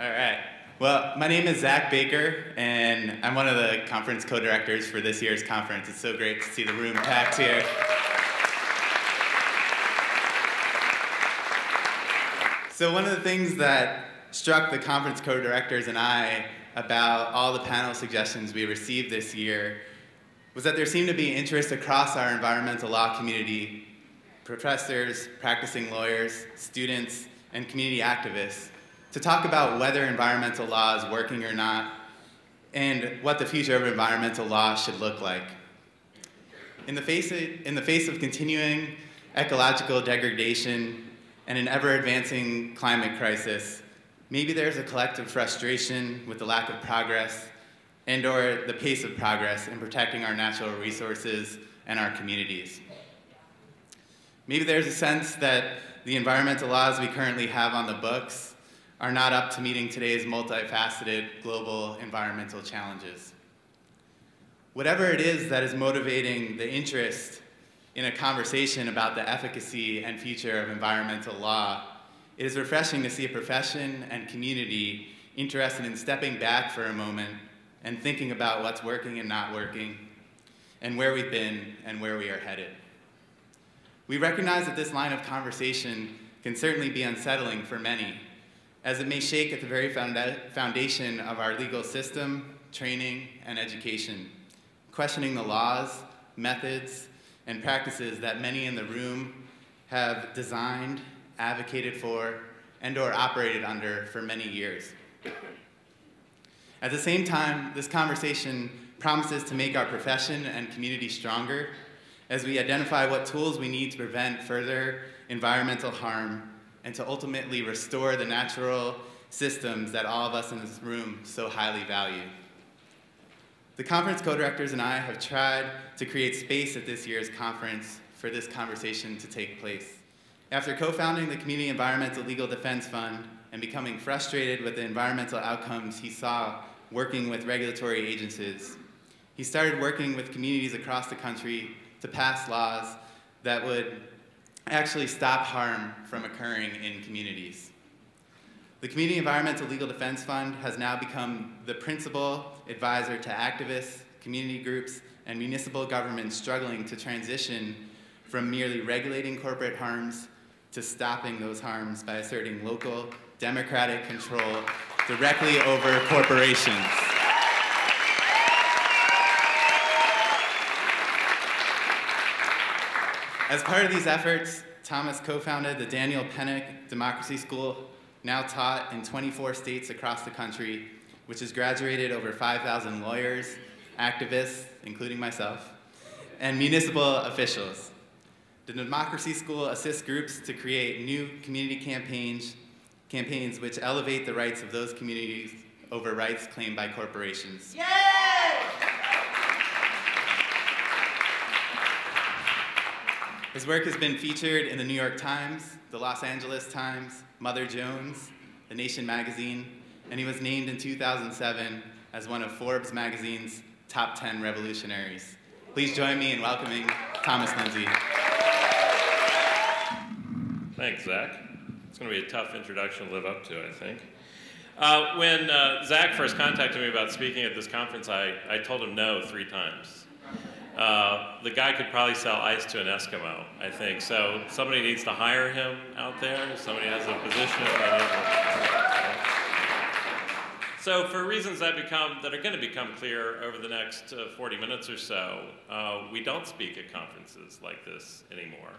All right. Well, my name is Zach Baker, and I'm one of the conference co-directors for this year's conference. It's so great to see the room packed here. So one of the things that struck the conference co-directors and I about all the panel suggestions we received this year was that there seemed to be interest across our environmental law community, professors, practicing lawyers, students, and community activists, to talk about whether environmental law is working or not, and what the future of environmental law should look like. In the face of continuing ecological degradation and an ever-advancing climate crisis, maybe there's a collective frustration with the lack of progress and/or the pace of progress in protecting our natural resources and our communities. Maybe there's a sense that the environmental laws we currently have on the books are not up to meeting today's multifaceted global environmental challenges. Whatever it is that is motivating the interest in a conversation about the efficacy and future of environmental law, it is refreshing to see a profession and community interested in stepping back for a moment and thinking about what's working and not working, and where we've been and where we are headed. We recognize that this line of conversation can certainly be unsettling for many, as it may shake at the very foundation of our legal system, training, and education, questioning the laws, methods, and practices that many in the room have designed, advocated for, and/or operated under for many years. At the same time, this conversation promises to make our profession and community stronger as we identify what tools we need to prevent further environmental harm and to ultimately restore the natural systems that all of us in this room so highly value. The conference co-directors and I have tried to create space at this year's conference for this conversation to take place. After co-founding the Community Environmental Legal Defense Fund and becoming frustrated with the environmental outcomes he saw working with regulatory agencies, he started working with communities across the country to pass laws that would actually stop harm from occurring in communities. The Community Environmental Legal Defense Fund has now become the principal advisor to activists, community groups, and municipal governments struggling to transition from merely regulating corporate harms to stopping those harms by asserting local, democratic control directly over corporations. As part of these efforts, Thomas co-founded the Daniel Pennock Democracy School, now taught in 24 states across the country, which has graduated over 5,000 lawyers, activists, including myself, and municipal officials. The Democracy School assists groups to create new community campaigns which elevate the rights of those communities over rights claimed by corporations. Yay! His work has been featured in the New York Times, the Los Angeles Times, Mother Jones, The Nation magazine, and he was named in 2007 as one of Forbes magazine's top 10 revolutionaries. Please join me in welcoming Thomas Lindsay. Thanks, Zach. It's going to be a tough introduction to live up to, I think. When Zach first contacted me about speaking at this conference, I told him no 3 times. The guy could probably sell ice to an Eskimo, I think. So somebody needs to hire him out there. Somebody has a position. So for reasons that are going to become clear over the next 40 minutes or so, we don't speak at conferences like this anymore.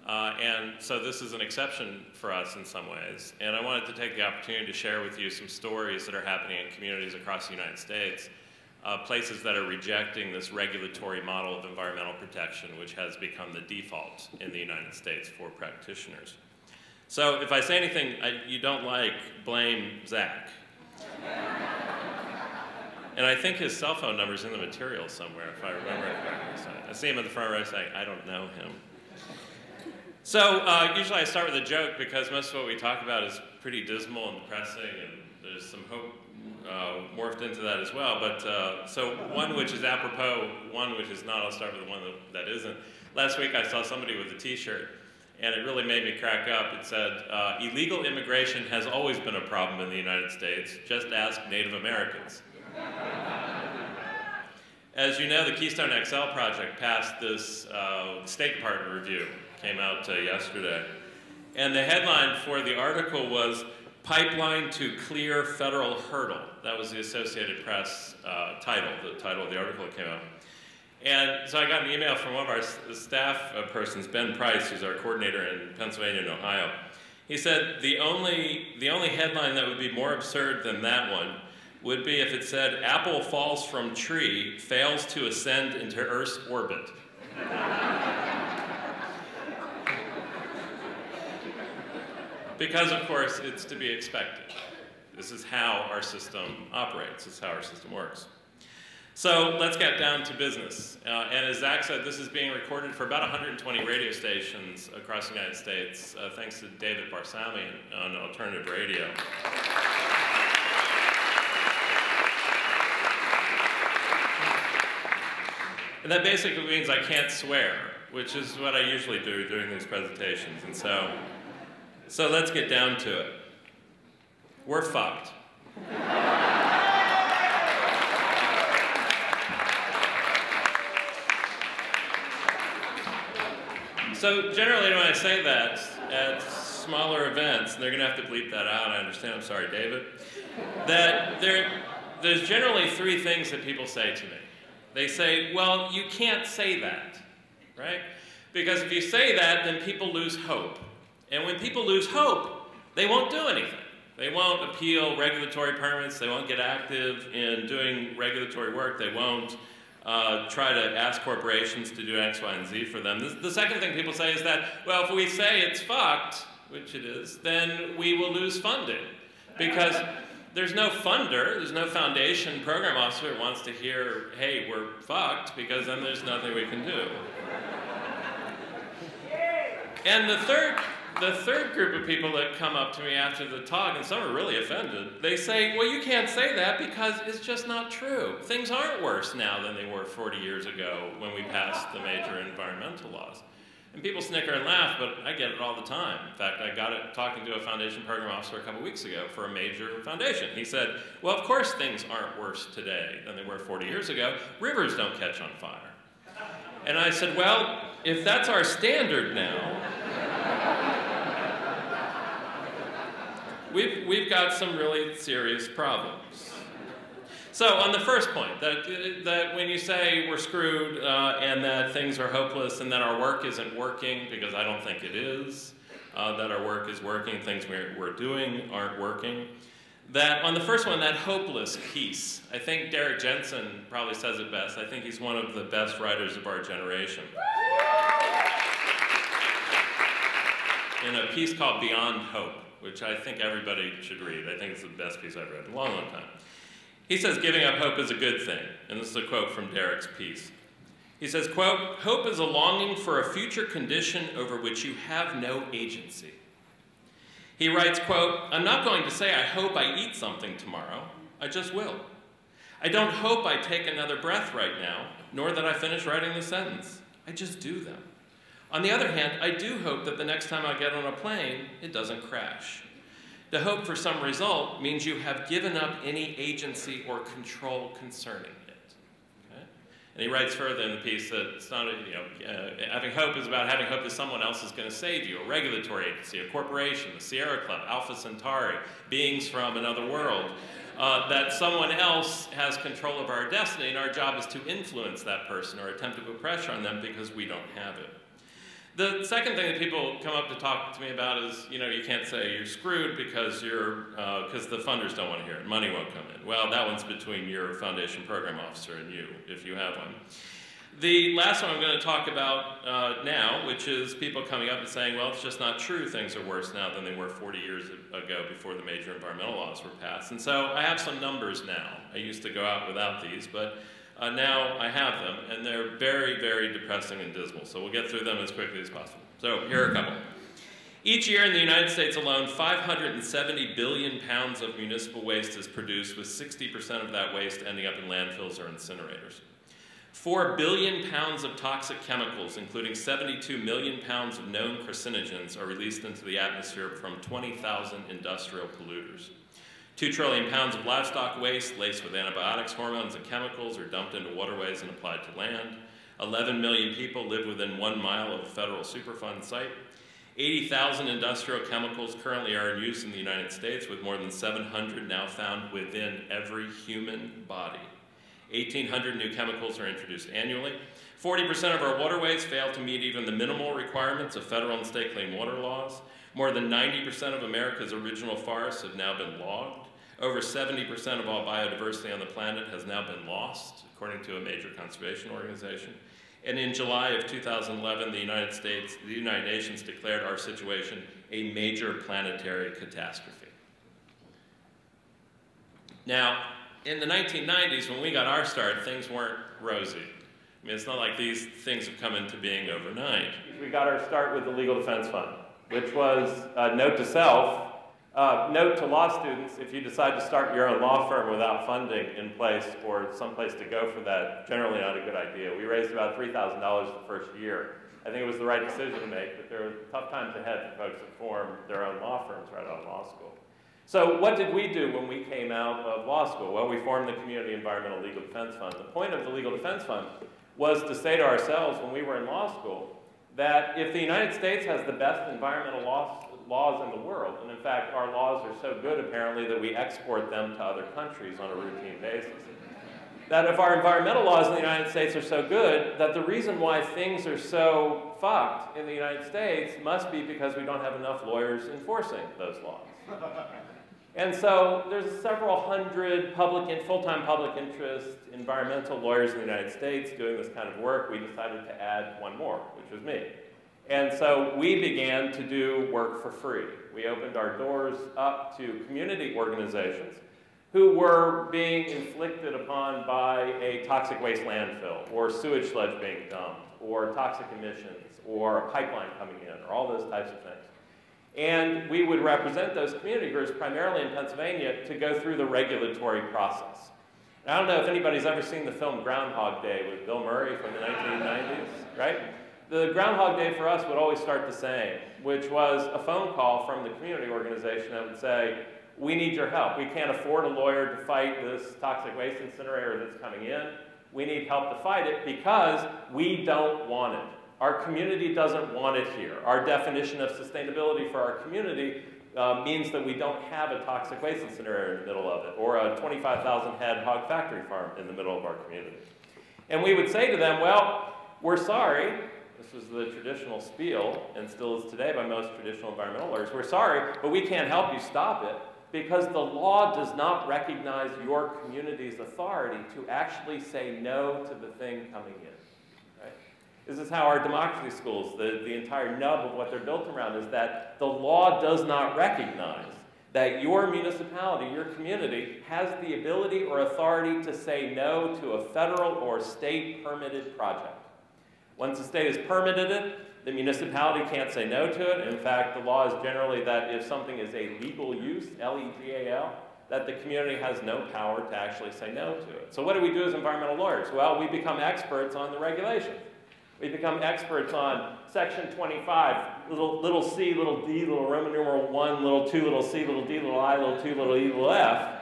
And so this is an exception for us in some ways. And I wanted to take the opportunity to share with you some stories that are happening in communities across the United States, places that are rejecting this regulatory model of environmental protection, which has become the default in the United States for practitioners. So if I say anything you don't like, blame Zach. And I think his cell phone number's in the material somewhere, if I remember it correctly. So I see him in the front row saying, I don't know him. So usually I start with a joke because most of what we talk about is pretty dismal and depressing, and there's some hope morphed into that as well. But so one which is apropos, one which is not. I'll start with the one that isn't. Last week I saw somebody with a t-shirt, and it really made me crack up. It said, illegal immigration has always been a problem in the United States. Just ask Native Americans. As you know, the Keystone XL project passed this State Department review, came out yesterday. And the headline for the article was, "Pipeline to Clear Federal Hurdle." That was the Associated Press title, the title of the article that came out. And so I got an email from one of our staff persons, Ben Price, who's our coordinator in Pennsylvania and Ohio. He said the only headline that would be more absurd than that one would be if it said, "Apple falls from tree, fails to ascend into Earth's orbit." Because, of course, it's to be expected. This is how our system operates. This is how our system works. So let's get down to business. And as Zach said, this is being recorded for about 120 radio stations across the United States, thanks to David Barsami on Alternative Radio. And that basically means I can't swear, which is what I usually do during these presentations. And so let's get down to it. We're fucked. So generally when I say that at smaller events, and they're going to have to bleep that out, I understand, I'm sorry, David, that there's generally three things that people say to me. They say, well, you can't say that, right? Because if you say that, then people lose hope. And when people lose hope, they won't do anything. They won't appeal regulatory permits. They won't get active in doing regulatory work. They won't try to ask corporations to do X, Y, and Z for them. The second thing people say is that, well, if we say it's fucked, which it is, then we will lose funding. Because there's no funder, there's no foundation program officer who wants to hear, hey, we're fucked, because then there's nothing we can do. And the third group of people that come up to me after the talk, and some are really offended, they say, well, you can't say that because it's just not true. Things aren't worse now than they were 40 years ago when we passed the major environmental laws. And people snicker and laugh, but I get it all the time. In fact, I got it talking to a foundation program officer a couple weeks ago for a major foundation. He said, well, of course things aren't worse today than they were 40 years ago. Rivers don't catch on fire. And I said, well, if that's our standard now, we've got some really serious problems. So on the first point, that when you say we're screwed and that things are hopeless and that our work isn't working, because I don't think it is, that our work is working, things we're doing aren't working, that on the first one, that hopeless piece, I think Derek Jensen probably says it best. I think he's one of the best writers of our generation. In a piece called Beyond Hope, which I think everybody should read. I think it's the best piece I've read in a long, long time. He says, giving up hope is a good thing. And this is a quote from Derek's piece. He says, quote, hope is a longing for a future condition over which you have no agency. He writes, quote, I'm not going to say I hope I eat something tomorrow. I just will. I don't hope I take another breath right now, nor that I finish writing the sentence. I just do them. On the other hand, I do hope that the next time I get on a plane, it doesn't crash. To hope for some result means you have given up any agency or control concerning it. Okay? And he writes further in the piece that it's not, having hope is about having hope that someone else is going to save you, a regulatory agency, a corporation, the Sierra Club, Alpha Centauri, beings from another world, that someone else has control of our destiny, and our job is to influence that person or attempt to put pressure on them because we don't have it. The second thing that people come up to talk to me about is, you can't say you're screwed because the funders don't want to hear it. Money won't come in. Well, that one's between your foundation program officer and you, if you have one. The last one I'm going to talk about now, which is people coming up and saying, well, it's just not true. Things are worse now than they were 40 years ago before the major environmental laws were passed. And so I have some numbers now. I used to go out without these, but now I have them, and they're very, very depressing and dismal. So we'll get through them as quickly as possible. So here are a couple. Each year in the United States alone, 570 billion pounds of municipal waste is produced, with 60% of that waste ending up in landfills or incinerators. 4 billion pounds of toxic chemicals, including 72 million pounds of known carcinogens, are released into the atmosphere from 20,000 industrial polluters. 2 trillion pounds of livestock waste laced with antibiotics, hormones, and chemicals are dumped into waterways and applied to land. 11 million people live within 1 mile of a federal Superfund site. 80,000 industrial chemicals currently are in use in the United States, with more than 700 now found within every human body. 1,800 new chemicals are introduced annually. 40% of our waterways fail to meet even the minimal requirements of federal and state clean water laws. More than 90% of America's original forests have now been logged. Over 70% of all biodiversity on the planet has now been lost, according to a major conservation organization. And in July of 2011, the United Nations declared our situation a major planetary catastrophe. Now, in the 1990s, when we got our start, things weren't rosy. I mean, it's not like these things have come into being overnight. We got our start with the Legal Defense Fund, which was a note to self, note to law students: if you decide to start your own law firm without funding in place or someplace to go for that, generally not a good idea. We raised about $3,000 the first year. I think it was the right decision to make, but there were tough times ahead for folks that formed their own law firms right out of law school. So what did we do when we came out of law school? Well, we formed the Community Environmental Legal Defense Fund. The point of the Legal Defense Fund was to say to ourselves when we were in law school that if the United States has the best environmental laws in the world, and in fact our laws are so good apparently that we export them to other countries on a routine basis, that if our environmental laws in the United States are so good, that the reason why things are so fucked in the United States must be because we don't have enough lawyers enforcing those laws. And so there's several hundred full-time public interest environmental lawyers in the United States doing this kind of work. We decided to add one more, which was me. And so we began to do work for free. We opened our doors up to community organizations who were being inflicted upon by a toxic waste landfill, or sewage sludge being dumped, or toxic emissions, or a pipeline coming in, or all those types of things. And we would represent those community groups, primarily in Pennsylvania, to go through the regulatory process. And I don't know if anybody's ever seen the film Groundhog Day with Bill Murray from the 1990s, right? The Groundhog Day for us would always start the same, which was a phone call from the community organization that would say, we need your help. We can't afford a lawyer to fight this toxic waste incinerator that's coming in. We need help to fight it because we don't want it. Our community doesn't want it here. Our definition of sustainability for our community means that we don't have a toxic waste incinerator in the middle of it, or a 25,000 head hog factory farm in the middle of our community. And we would say to them, well, we're sorry. This was the traditional spiel, and still is today by most traditional environmental lawyers. We're sorry, but we can't help you stop it because the law does not recognize your community's authority to actually say no to the thing coming in. This is how our democracy schools, the entire nub of what they're built around, is that the law does not recognize that your municipality, your community, has the ability or authority to say no to a federal or state permitted project. Once the state has permitted it, the municipality can't say no to it. In fact, the law is generally that if something is a legal use, L-E-G-A-L, that the community has no power to actually say no to it. So what do we do as environmental lawyers? Well, we become experts on the regulations. We become experts on Section 25, little c, little d, little Roman numeral 1, little 2, little c, little d, little I, little 2, little e, little f.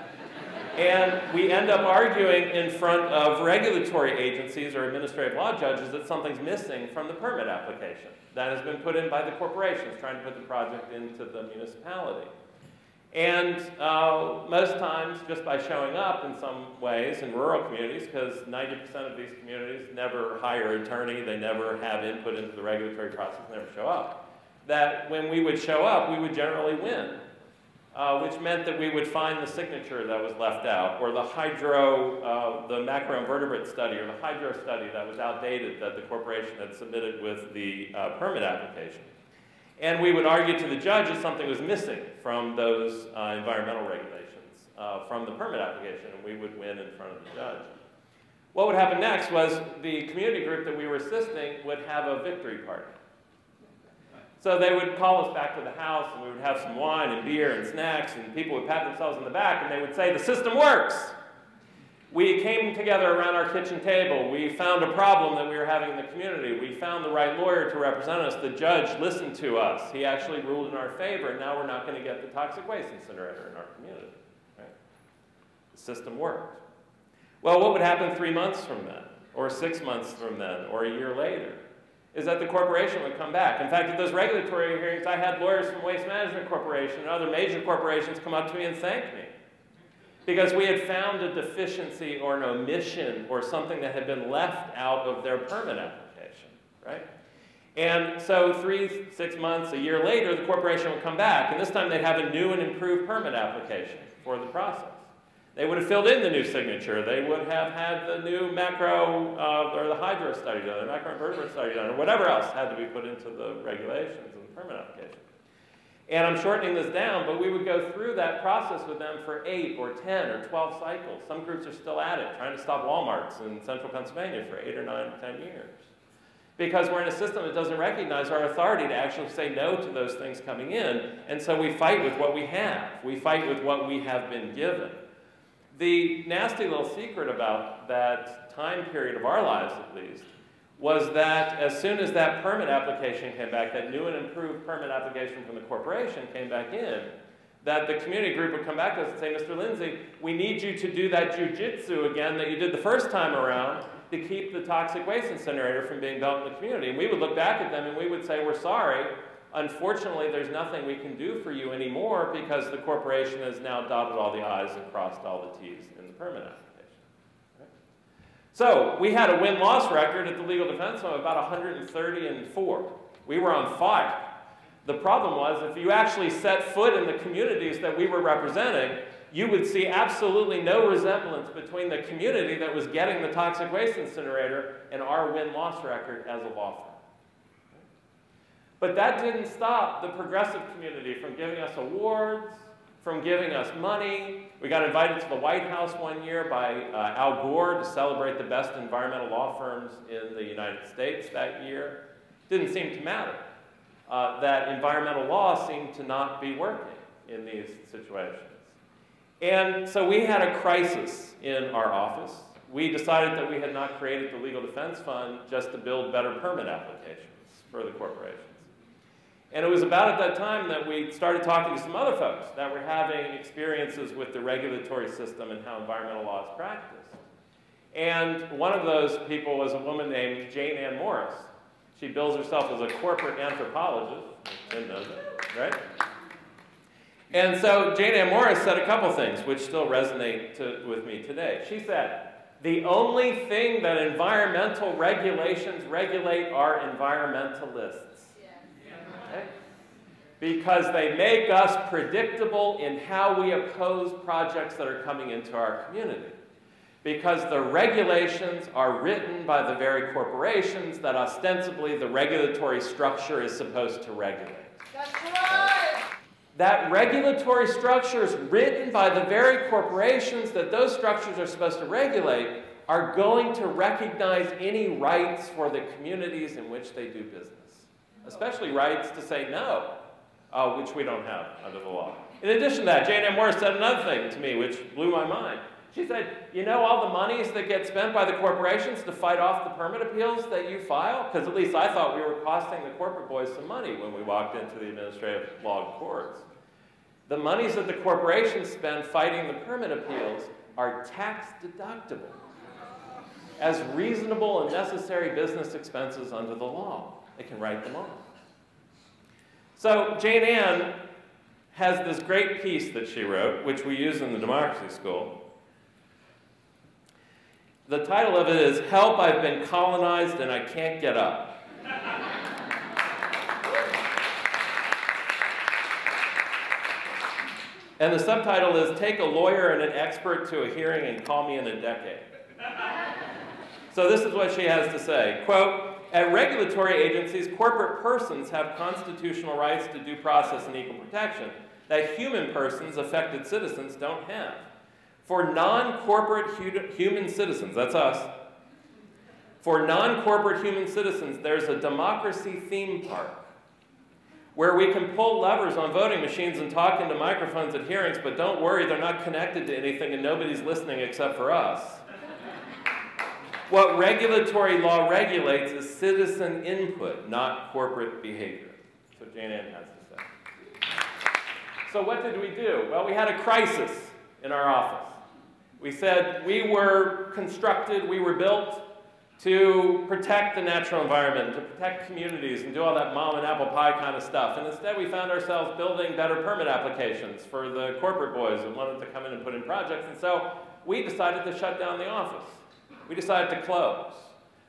And we end up arguing in front of regulatory agencies or administrative law judges that something's missing from the permit application that has been put in by the corporations trying to put the project into the municipality. And most times, just by showing up in some ways in rural communities, because 90% of these communities never hire an attorney, they never have input into the regulatory process, never show up, that when we would show up, we would generally win, which meant that we would find the signature that was left out, or the macroinvertebrate study, or the hydro study that was outdated that the corporation had submitted with the permit application. And we would argue to the judge that something was missing from those environmental regulations, from the permit application, and we would win in front of the judge. What would happen next was the community group that we were assisting would have a victory party. So they would call us back to the house, and we would have some wine and beer and snacks, and people would pat themselves on the back, and they would say, the system works. We came together around our kitchen table. We found a problem that we were having in the community. We found the right lawyer to represent us. The judge listened to us. He actually ruled in our favor, and now we're not going to get the toxic waste incinerator in our community. Right? The system worked. Well, what would happen 3 months from then, or 6 months from then, or a year later? Is that the corporation would come back. In fact, at those regulatory hearings, I had lawyers from Waste Management Corporation and other major corporations come up to me and thank me. Because we had found a deficiency or an omission or something that had been left out of their permit application, right? And so 3, 6 months, a year later, the corporation would come back, and this time they'd have a new and improved permit application for the process. They would have filled in the new signature. They would have had the new macro or the hydro study done, the macroinvertebrate study done, or whatever else had to be put into the regulations and the permit application. And I'm shortening this down, but we would go through that process with them for 8 or 10 or 12 cycles. Some groups are still at it, trying to stop Walmarts in central Pennsylvania for 8 or 9 or 10 years. Because we're in a system that doesn't recognize our authority to actually say no to those things coming in, and so we fight with what we have. We fight with what we have been given. The nasty little secret about that time period of our lives, at least, was that as soon as that permit application came back, that new and improved permit application from the corporation came back in, that the community group would come back to us and say, Mr. Lindsay, we need you to do that jujitsu again that you did the first time around to keep the toxic waste incinerator from being built in the community. And we would look back at them and we would say, we're sorry. Unfortunately, there's nothing we can do for you anymore because the corporation has now dotted all the I's and crossed all the T's in the permit application. Right? So we had a win-loss record at the legal defense of about 130-4. We were on fire. The problem was if you actually set foot in the communities that we were representing, you would see absolutely no resemblance between the community that was getting the toxic waste incinerator and our win-loss record as a law firm. But that didn't stop the progressive community from giving us awards, from giving us money. We got invited to the White House one year by Al Gore to celebrate the best environmental law firms in the United States that year. Didn't seem to matter. That environmental law seemed to not be working in these situations. And so we had a crisis in our office. We decided that we had not created the Legal Defense Fund just to build better permit applications for the corporations. And it was about at that time that we started talking to some other folks that were having experiences with the regulatory system and how environmental law is practiced. And one of those people was a woman named Jane Ann Morris. She bills herself as a corporate anthropologist. Didn't know that, right? And so Jane Ann Morris said a couple things which still resonate with me today. She said, the only thing that environmental regulations regulate are environmentalists. Okay? Because they make us predictable in how we oppose projects that are coming into our community. Because the regulations are written by the very corporations that ostensibly the regulatory structure is supposed to regulate. That's right! That regulatory structure is written by the very corporations that those structures are supposed to regulate are going to recognize any rights for the communities in which they do business. Especially rights to say no, which we don't have under the law. In addition to that, Jane Ann Morris said another thing to me which blew my mind. She said, you know all the monies that get spent by the corporations to fight off the permit appeals that you file? Because at least I thought we were costing the corporate boys some money when we walked into the administrative law courts. The monies that the corporations spend fighting the permit appeals are tax deductible as reasonable and necessary business expenses under the law. They can write them off. So Jane Ann has this great piece that she wrote, which we use in the Democracy School. The title of it is, Help, I've Been Colonized and I Can't Get Up. And the subtitle is, Take a Lawyer and an Expert to a Hearing and Call Me in a Decade. So this is what she has to say. Quote, at regulatory agencies, corporate persons have constitutional rights to due process and equal protection that human persons, affected citizens, don't have. For non-corporate human citizens, that's us, for non-corporate human citizens, there's a democracy theme park where we can pull levers on voting machines and talk into microphones at hearings, but don't worry, they're not connected to anything and nobody's listening except for us. What regulatory law regulates is citizen input, not corporate behavior. That's what Jane Ann has to say. So what did we do? Well, we had a crisis in our office. We said we were constructed, we were built to protect the natural environment, to protect communities, and do all that mom and apple pie kind of stuff. And instead we found ourselves building better permit applications for the corporate boys that wanted to come in and put in projects. And so we decided to shut down the office. We decided to close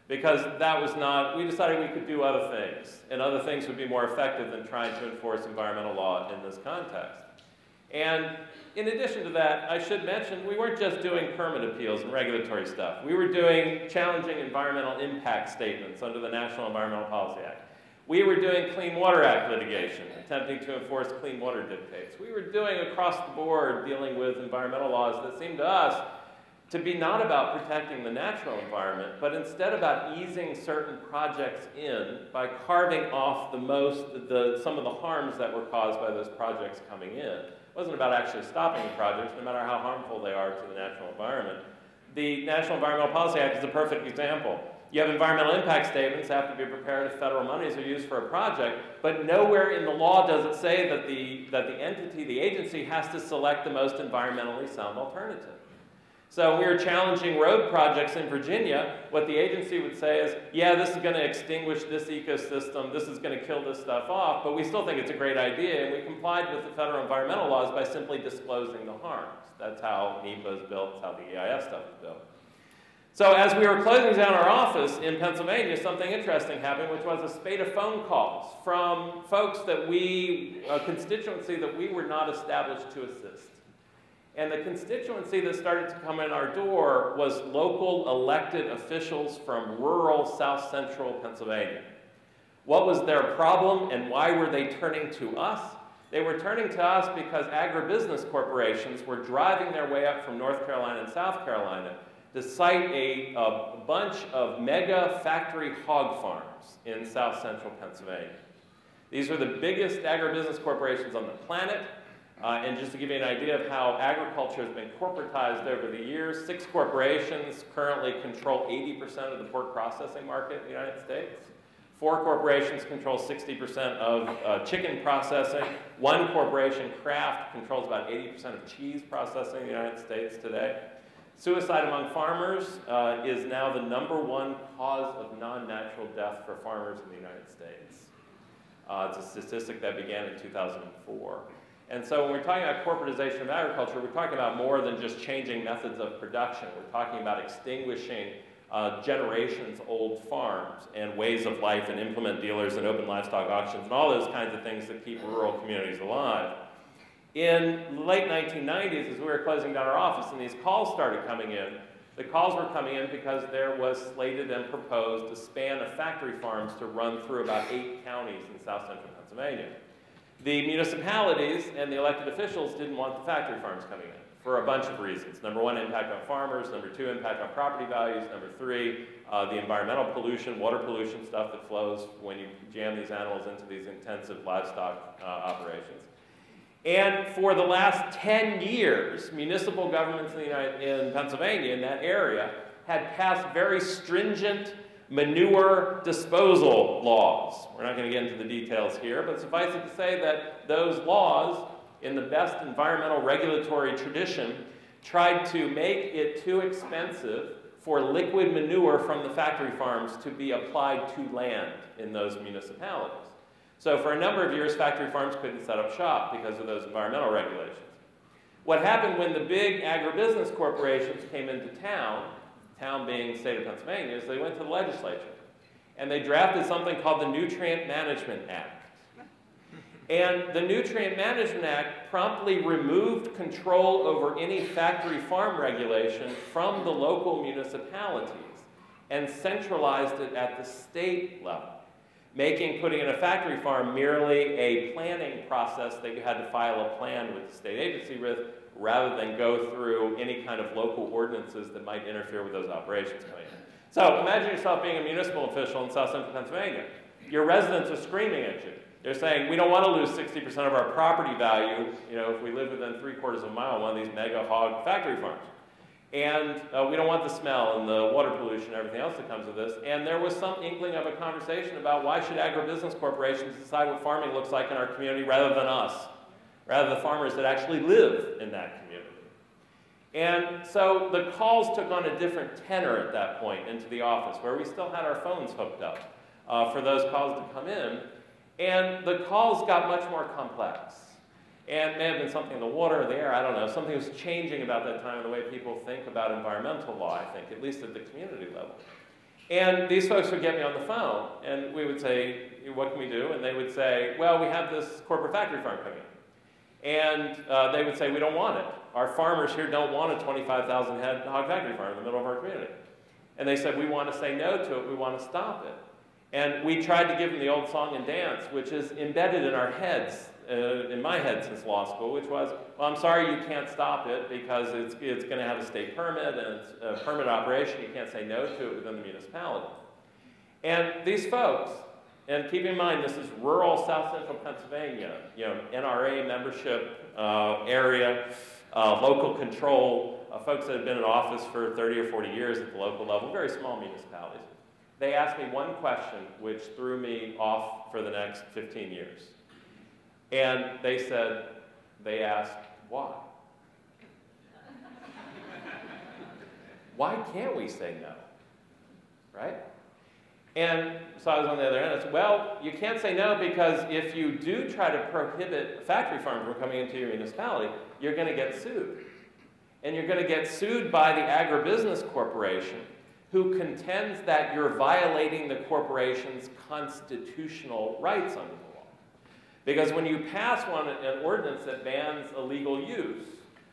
because that was not, we decided we could do other things, and other things would be more effective than trying to enforce environmental law in this context. And in addition to that, I should mention, we weren't just doing permit appeals and regulatory stuff. We were doing challenging environmental impact statements under the National Environmental Policy Act. We were doing Clean Water Act litigation, attempting to enforce clean water dictates. We were doing across the board dealing with environmental laws that seemed to us to be not about protecting the natural environment, but instead about easing certain projects in by carving off some of the harms that were caused by those projects coming in. It wasn't about actually stopping the projects, no matter how harmful they are to the natural environment. The National Environmental Policy Act is a perfect example. You have environmental impact statements that have to be prepared if federal monies are used for a project, but nowhere in the law does it say that the entity, the agency, has to select the most environmentally sound alternative. So when we were challenging road projects in Virginia, what the agency would say is, yeah, this is going to extinguish this ecosystem, this is going to kill this stuff off, but we still think it's a great idea, and we complied with the federal environmental laws by simply disclosing the harms. That's how NEPA is built, that's how the EIS stuff is built. So as we were closing down our office in Pennsylvania, something interesting happened, which was a spate of phone calls from folks that a constituency that we were not established to assist. And the constituency that started to come in our door was local elected officials from rural south central Pennsylvania. What was their problem and why were they turning to us? They were turning to us because agribusiness corporations were driving their way up from North Carolina and South Carolina to site a bunch of mega factory hog farms in south central Pennsylvania. These were the biggest agribusiness corporations on the planet. And just to give you an idea of how agriculture has been corporatized over the years, 6 corporations currently control 80% of the pork processing market in the United States. 4 corporations control 60% of chicken processing. 1 corporation, Kraft, controls about 80% of cheese processing in the United States today. Suicide among farmers is now the #1 cause of non-natural death for farmers in the United States. It's a statistic that began in 2004. And so when we're talking about corporatization of agriculture, we're talking about more than just changing methods of production. We're talking about extinguishing generations-old farms and ways of life and implement dealers and open livestock auctions and all those kinds of things that keep rural communities alive. In the late 1990s, as we were closing down our office and these calls started coming in, the calls were coming in because there was slated and proposed a span of factory farms to run through about 8 counties in south central Pennsylvania. The municipalities and the elected officials didn't want the factory farms coming in for a bunch of reasons. #1, impact on farmers. #2, impact on property values. #3, the environmental pollution, water pollution stuff that flows when you jam these animals into these intensive livestock operations. And for the last 10 years, municipal governments in Pennsylvania, in that area, had passed very stringent manure disposal laws. We're not going to get into the details here, but suffice it to say that those laws, in the best environmental regulatory tradition, tried to make it too expensive for liquid manure from the factory farms to be applied to land in those municipalities. So for a number of years, factory farms couldn't set up shop because of those environmental regulations. What happened when the big agribusiness corporations came into town being the state of Pennsylvania, is they went to the legislature and they drafted something called the Nutrient Management Act. And the Nutrient Management Act promptly removed control over any factory farm regulation from the local municipalities and centralized it at the state level, making putting in a factory farm merely a planning process that you had to file a plan with the state agency with, rather than go through any kind of local ordinances that might interfere with those operations coming in. So imagine yourself being a municipal official in south central Pennsylvania. Your residents are screaming at you. They're saying we don't want to lose 60% of our property value, if we live within 3/4 of a mile of one of these mega hog factory farms. And we don't want the smell and the water pollution and everything else that comes with this. And there was some inkling of a conversation about why should agribusiness corporations decide what farming looks like in our community rather than us, rather than the farmers that actually live in that community. And so the calls took on a different tenor at that point into the office, where we still had our phones hooked up for those calls to come in. And the calls got much more complex. And it may have been something in the water or the air, I don't know. Something was changing about that time in the way people think about environmental law, I think, at least at the community level. And these folks would get me on the phone, and we would say, what can we do? And they would say, well, we have this corporate factory farm coming in. And they would say, we don't want it. Our farmers here don't want a 25,000 head hog factory farm in the middle of our community. And they said, we want to say no to it, we want to stop it. And we tried to give them the old song and dance, which is embedded in our heads, in my head since law school, which was, well, I'm sorry you can't stop it because it's going to have a state permit and it's a permit operation. You can't say no to it within the municipality. And these folks, and keep in mind this is rural South Central Pennsylvania, NRA membership area, local control, folks that have been in office for 30 or 40 years at the local level, very small municipalities. They asked me one question which threw me off for the next 15 years. And they asked, why? Why can't we say no? Right? And so I was on the other end. I said, well, you can't say no because if you do try to prohibit a factory farm from coming into your municipality, you're going to get sued. And you're going to get sued by the agribusiness corporation, who contends that you're violating the corporation's constitutional rights under the law. Because when you pass an ordinance that bans illegal use,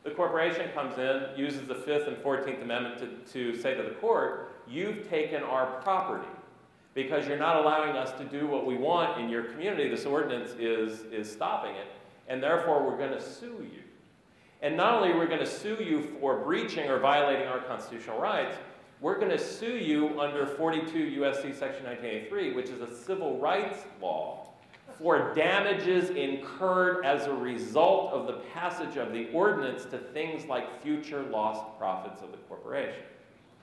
the corporation comes in, uses the 5th and 14th Amendment to say to the court, you've taken our property because you're not allowing us to do what we want in your community. This ordinance is stopping it, and therefore we're going to sue you. And not only are we going to sue you for breaching or violating our constitutional rights, we're going to sue you under 42 U.S.C. Section 1983, which is a civil rights law, for damages incurred as a result of the passage of the ordinance to things like future lost profits of the corporation.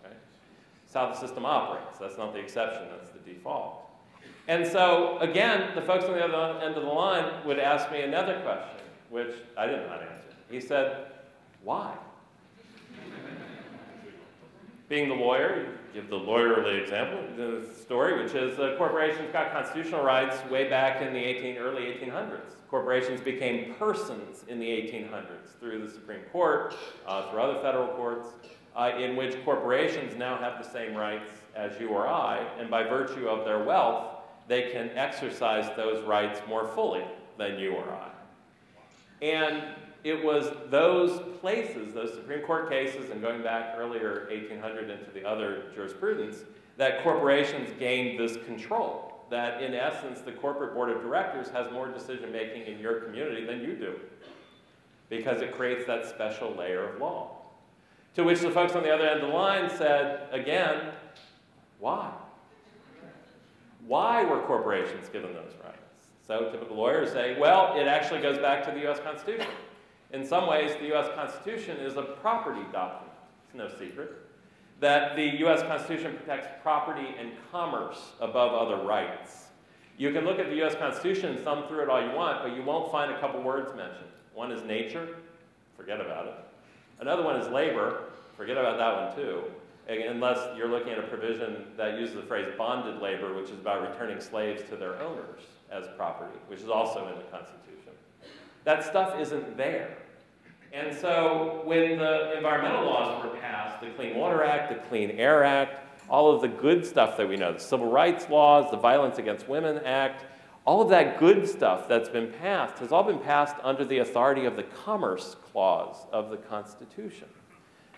Okay? That's how the system operates. That's not the exception, that's the default. And so, again, the folks on the other end of the line would ask me another question, which I didn't know how to answer. He said, why? Being the lawyer, you give the lawyerly example, the story, which is corporations got constitutional rights way back in the early 1800s. Corporations became persons in the 1800s through the Supreme Court, through other federal courts, in which corporations now have the same rights as you or I, and by virtue of their wealth, they can exercise those rights more fully than you or I. And it was those places, those Supreme Court cases, and going back earlier 1800 into the other jurisprudence, that corporations gained this control. That in essence, the corporate board of directors has more decision-making in your community than you do, because it creates that special layer of law. To which the folks on the other end of the line said, again, why? Why were corporations given those rights? So typical lawyers say, well, it actually goes back to the U.S. Constitution. In some ways, the U.S. Constitution is a property document. It's no secret that the U.S. Constitution protects property and commerce above other rights. You can look at the U.S. Constitution and thumb through it all you want, but you won't find a couple words mentioned. One is nature, forget about it. Another one is labor, forget about that one too, unless you're looking at a provision that uses the phrase bonded labor, which is about returning slaves to their owners as property, which is also in the Constitution. That stuff isn't there. And so when the environmental laws were passed, the Clean Water Act, the Clean Air Act, all of the good stuff that we know, the civil rights laws, the Violence Against Women Act, all of that good stuff that's been passed has all been passed under the authority of the Commerce Clause of the Constitution.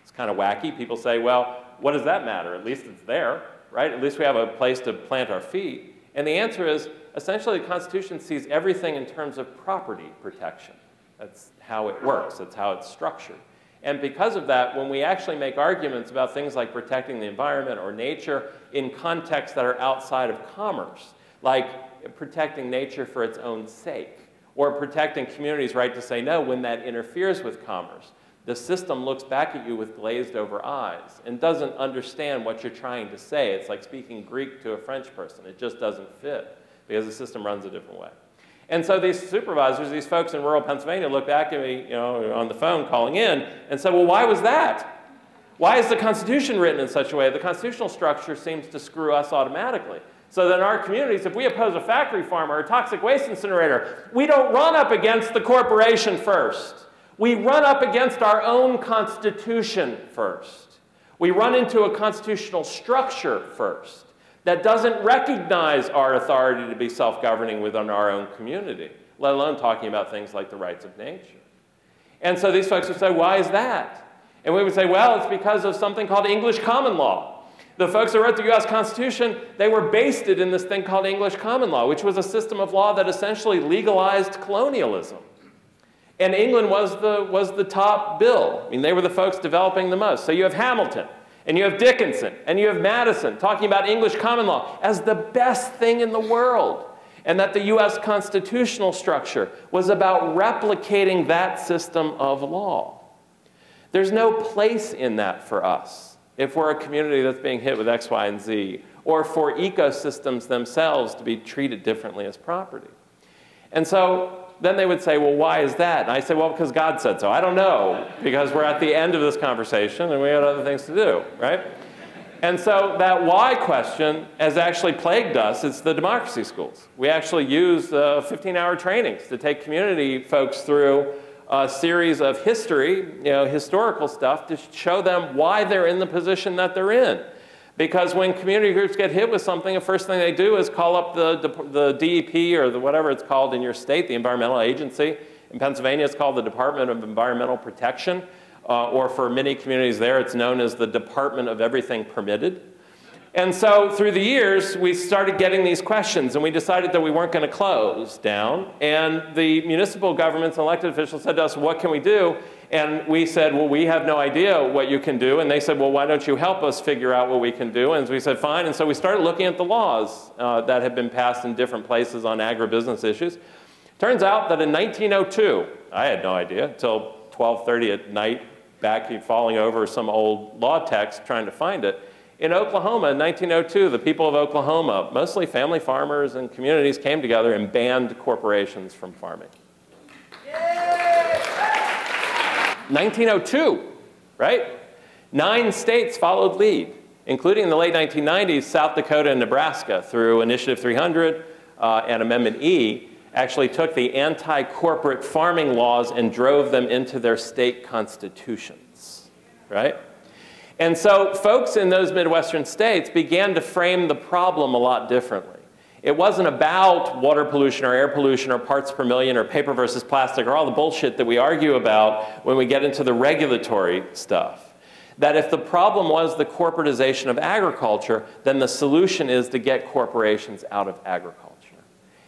It's kind of wacky. People say, well, what does that matter? At least it's there, right? At least we have a place to plant our feet. And the answer is, essentially, the Constitution sees everything in terms of property protection. That's how it works. That's how it's structured. And because of that, when we actually make arguments about things like protecting the environment or nature in contexts that are outside of commerce, like protecting nature for its own sake, or protecting communities' right to say no when that interferes with commerce. The system looks back at you with glazed over eyes and doesn't understand what you're trying to say. It's like speaking Greek to a French person. It just doesn't fit because the system runs a different way. And so these supervisors, these folks in rural Pennsylvania looked back at me, on the phone calling in and said, well, why was that? Why is the Constitution written in such a way? The constitutional structure seems to screw us automatically. So that in our communities, if we oppose a factory farm or a toxic waste incinerator, we don't run up against the corporation first. We run up against our own Constitution first. We run into a constitutional structure first that doesn't recognize our authority to be self-governing within our own community, let alone talking about things like the rights of nature. And so these folks would say, why is that? And we would say, well, it's because of something called English common law. The folks who wrote the US Constitution, they were based in this thing called English common law, which was a system of law that essentially legalized colonialism. And England was the top bill. I mean, they were the folks developing the most. So you have Hamilton, and you have Dickinson, and you have Madison talking about English common law as the best thing in the world, and that the US constitutional structure was about replicating that system of law. There's no place in that for us if we're a community that's being hit with X, Y, and Z, or for ecosystems themselves to be treated differently as property. And so then they would say, well, why is that? And I say, well, because God said so. I don't know, because we're at the end of this conversation and we got other things to do, right? And so that why question has actually plagued us. It's the democracy schools. We actually use 15-hour trainings to take community folks through a series of history, historical stuff to show them why they're in the position that they're in. Because when community groups get hit with something, the first thing they do is call up the DEP or whatever it's called in your state, the environmental agency. In Pennsylvania, it's called the Department of Environmental Protection, or for many communities there, it's known as the Department of Everything Permitted. And so through the years, we started getting these questions, and we decided that we weren't going to close down. And the municipal governments and elected officials said to us, what can we do? And we said, well, we have no idea what you can do. And they said, well, why don't you help us figure out what we can do? And we said, fine. And so we started looking at the laws that had been passed in different places on agribusiness issues. Turns out that in 1902, I had no idea, until 12:30 at night, back falling over some old law text trying to find it. In Oklahoma in 1902, the people of Oklahoma, mostly family farmers and communities, came together and banned corporations from farming. 1902, right? 9 states followed lead, including in the late 1990s, South Dakota and Nebraska, through Initiative 300 and Amendment E, actually took the anti-corporate farming laws and drove them into their state constitutions, right? And so folks in those Midwestern states began to frame the problem a lot differently. It wasn't about water pollution or air pollution or parts per million or paper versus plastic or all the bullshit that we argue about when we get into the regulatory stuff. That if the problem was the corporatization of agriculture, then the solution is to get corporations out of agriculture.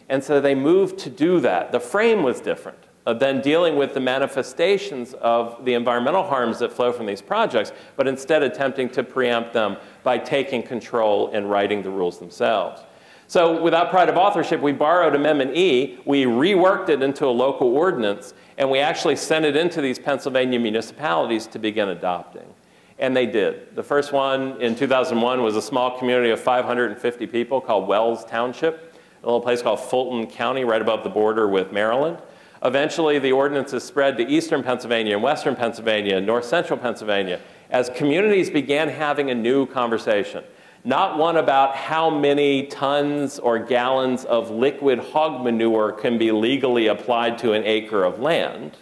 And so they moved to do that. The frame was different than dealing with the manifestations of the environmental harms that flow from these projects, but instead attempting to preempt them by taking control and writing the rules themselves. So without pride of authorship, we borrowed Amendment E, we reworked it into a local ordinance, and we actually sent it into these Pennsylvania municipalities to begin adopting. And they did. The first one in 2001 was a small community of 550 people called Wells Township, a little place called Fulton County right above the border with Maryland. Eventually, the ordinances spread to eastern Pennsylvania and western Pennsylvania and north central Pennsylvania as communities began having a new conversation. Not one about how many tons or gallons of liquid hog manure can be legally applied to an acre of land,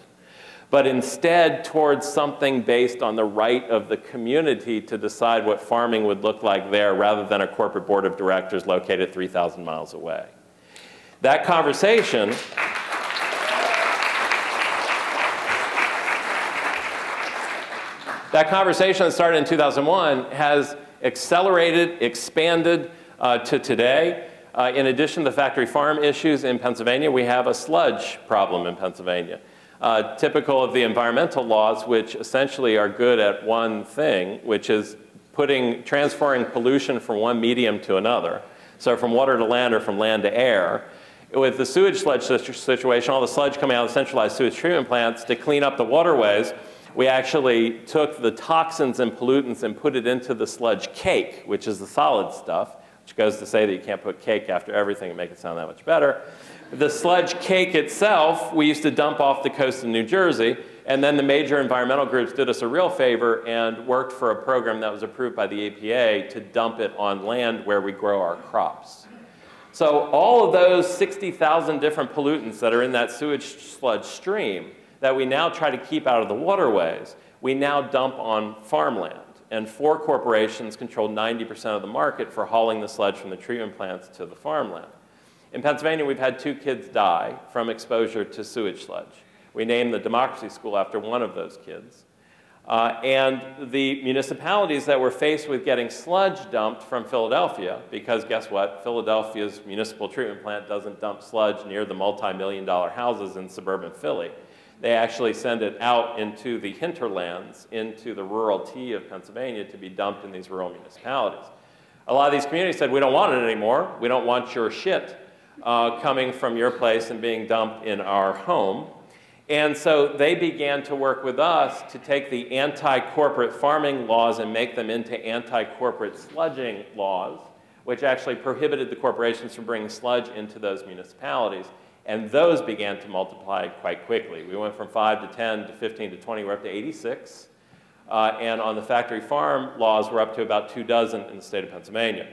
but instead towards something based on the right of the community to decide what farming would look like there rather than a corporate board of directors located 3,000 miles away. That conversation that started in 2001 has accelerated, expanded to today. In addition to the factory farm issues in Pennsylvania, we have a sludge problem in Pennsylvania. Typical of the environmental laws, which essentially are good at one thing, which is transferring pollution from one medium to another. So from water to land or from land to air. With the sewage sludge situation, all the sludge coming out of centralized sewage treatment plants, to clean up the waterways, we actually took the toxins and pollutants and put it into the sludge cake, which is the solid stuff, which goes to say that you can't put cake after everything and make it sound that much better. The sludge cake itself, we used to dump off the coast of New Jersey, and then the major environmental groups did us a real favor and worked for a program that was approved by the EPA to dump it on land where we grow our crops. So all of those 60,000 different pollutants that are in that sewage sludge stream that we now try to keep out of the waterways, we now dump on farmland. And 4 corporations control 90% of the market for hauling the sludge from the treatment plants to the farmland. In Pennsylvania, we've had 2 kids die from exposure to sewage sludge. We named the Democracy School after one of those kids. And the municipalities that were faced with getting sludge dumped from Philadelphia, because guess what? Philadelphia's municipal treatment plant doesn't dump sludge near the multi-million-dollar houses in suburban Philly. They actually send it out into the hinterlands, into the rural T of Pennsylvania to be dumped in these rural municipalities. A lot of these communities said, we don't want it anymore. We don't want your shit coming from your place and being dumped in our home. And so they began to work with us to take the anti-corporate farming laws and make them into anti-corporate sludging laws, which actually prohibited the corporations from bringing sludge into those municipalities. And those began to multiply quite quickly. We went from 5 to 10 to 15 to 20, we're up to 86. And on the factory farm laws, we're up to about 24 in the state of Pennsylvania.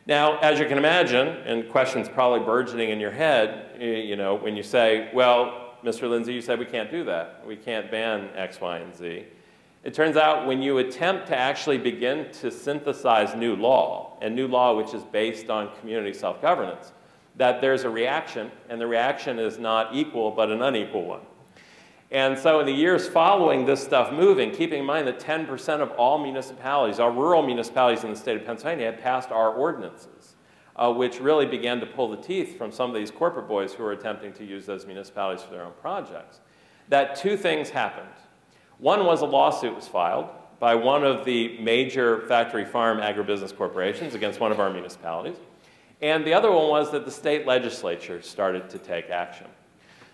Now, as you can imagine, and questions probably burgeoning in your head, you know, when you say, well, Mr. Lindsay, you said we can't do that. We can't ban X, Y, and Z. It turns out when you attempt to actually begin to synthesize new law, and new law which is based on community self-governance, that there's a reaction, and the reaction is not equal, but an unequal one. And so in the years following this stuff moving, keeping in mind that 10% of all municipalities, all rural municipalities in the state of Pennsylvania had passed our ordinances, which really began to pull the teeth from some of these corporate boys who were attempting to use those municipalities for their own projects, that 2 things happened. One was a lawsuit was filed by one of the major factory farm agribusiness corporations against one of our municipalities. And the other one was that the state legislature started to take action.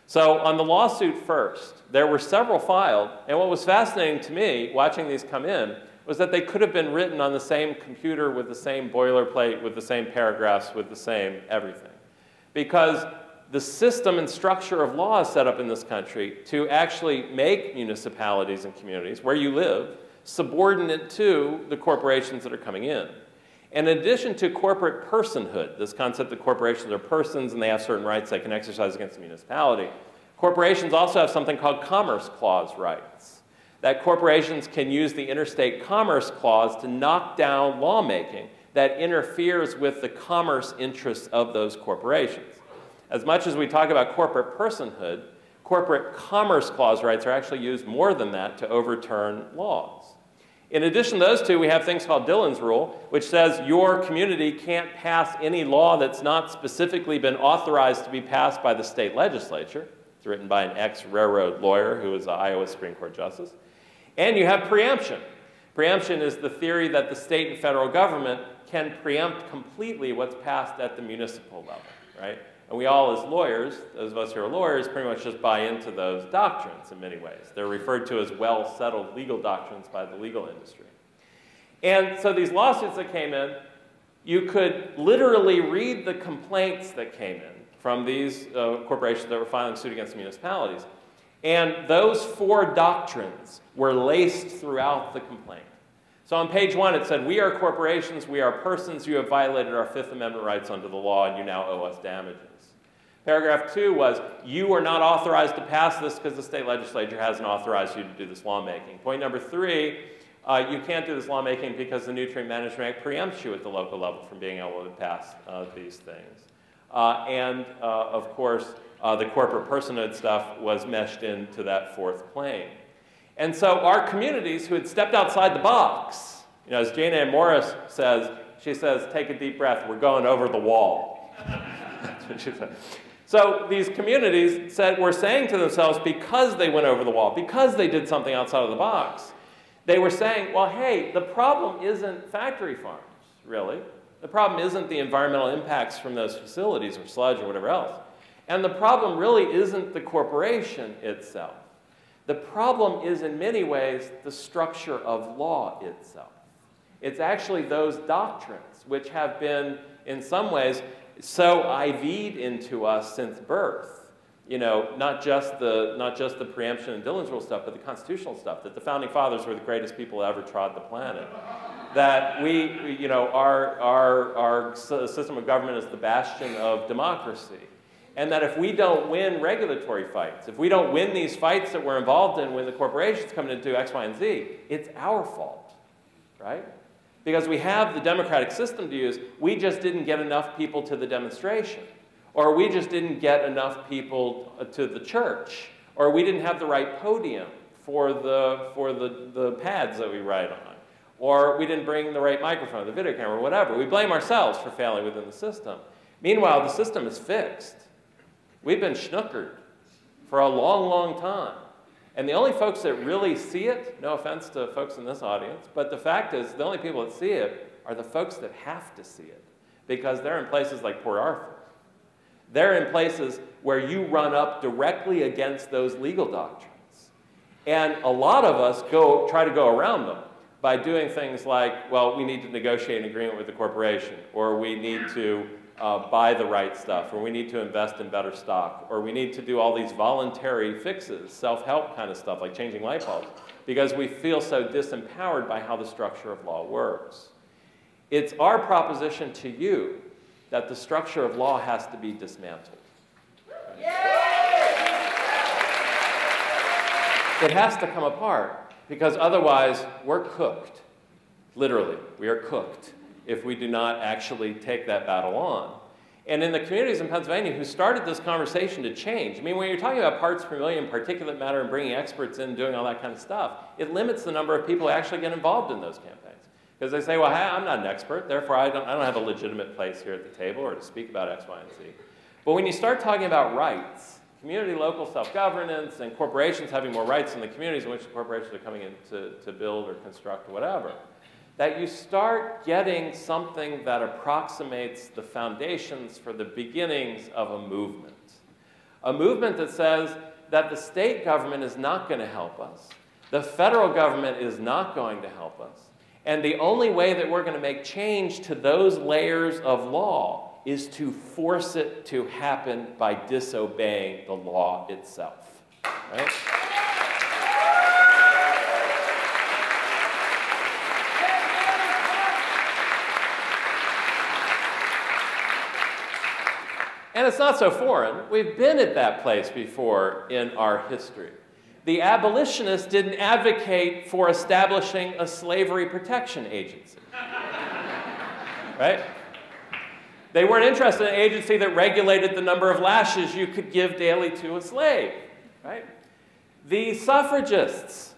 So on the lawsuit first, there were several filed, and what was fascinating to me watching these come in was that they could have been written on the same computer with the same boilerplate, with the same paragraphs, with the same everything. Because the system and structure of law is set up in this country to actually make municipalities and communities where you live subordinate to the corporations that are coming in. And in addition to corporate personhood, this concept that corporations are persons and they have certain rights they can exercise against the municipality, corporations also have something called Commerce Clause rights. That corporations can use the Interstate Commerce Clause to knock down lawmaking that interferes with the commerce interests of those corporations. As much as we talk about corporate personhood, corporate Commerce Clause rights are actually used more than that to overturn laws. In addition to those 2, we have things called Dillon's Rule, which says your community can't pass any law that's not specifically been authorized to be passed by the state legislature. It's written by an ex-railroad lawyer who was an Iowa Supreme Court justice. And you have preemption. Preemption is the theory that the state and federal government can preempt completely what's passed at the municipal level, right? And we all as lawyers, those of us who are lawyers, pretty much just buy into those doctrines in many ways. They're referred to as well-settled legal doctrines by the legal industry. And so these lawsuits that came in, you could literally read the complaints that came in from these corporations that were filing suit against municipalities. And those 4 doctrines were laced throughout the complaint. So on page 1 it said, we are corporations, we are persons, you have violated our 5th Amendment rights under the law and you now owe us damages. Paragraph 2 was, you are not authorized to pass this because the state legislature hasn't authorized you to do this lawmaking. Point number 3, you can't do this lawmaking because the Nutrient Management Act preempts you at the local level from being able to pass these things. Of course, the corporate personhood stuff was meshed into that 4th claim. And so our communities who had stepped outside the box, you know, as Jane Ann Morris says, she says, take a deep breath, we're going over the wall. That's what she said. So these communities were saying to themselves, because they went over the wall, because they did something outside of the box, they were saying, well, hey, the problem isn't factory farms, really. The problem isn't the environmental impacts from those facilities or sludge or whatever else. And the problem really isn't the corporation itself. The problem is, in many ways, the structure of law itself. It's actually those doctrines which have been, in some ways, so IV'd into us since birth. You know, not just the preemption and Dillon's rule stuff, but the constitutional stuff, that the founding fathers were the greatest people who ever trod the planet. That our system of government is the bastion of democracy. And that if we don't win regulatory fights, if we don't win these fights that we're involved in when the corporations come in to do X, Y, and Z, it's our fault, right? Because we have the democratic system to use, we just didn't get enough people to the demonstration. Or we just didn't get enough people to the church. Or we didn't have the right podium for the pads that we write on. Or we didn't bring the right microphone, the video camera, whatever. We blame ourselves for failing within the system. Meanwhile, the system is fixed. We've been schnookered for a long, long time. And the only folks that really see it, no offense to folks in this audience, but the fact is the only people that see it are the folks that have to see it, because they're in places like Port Arthur. They're in places where you run up directly against those legal doctrines. And a lot of us try to go around them by doing things like, well, we need to negotiate an agreement with the corporation, or we need to buy the right stuff, or we need to invest in better stock, or we need to do all these voluntary fixes, self-help kind of stuff, like changing light bulbs, because we feel so disempowered by how the structure of law works. It's our proposition to you that the structure of law has to be dismantled. It has to come apart, because otherwise we're cooked. Literally, we are cooked if we do not actually take that battle on. And in the communities in Pennsylvania who started this conversation to change, I mean, when you're talking about parts per million, particulate matter, and bringing experts in, doing all that kind of stuff, it limits the number of people who actually get involved in those campaigns. Because they say, well, hey, I'm not an expert, therefore I don't have a legitimate place here at the table or to speak about X, Y, and Z. But when you start talking about rights, community, local self-governance, and corporations having more rights in the communities in which the corporations are coming in to build or construct or whatever, that you start getting something that approximates the foundations for the beginnings of a movement. A movement that says that the state government is not going to help us, the federal government is not going to help us, and the only way that we're going to make change to those layers of law is to force it to happen by disobeying the law itself. Right? And it's not so foreign. We've been at that place before in our history. The abolitionists didn't advocate for establishing a slavery protection agency. Right? They weren't interested in an agency that regulated the number of lashes you could give daily to a slave. Right? The suffragists,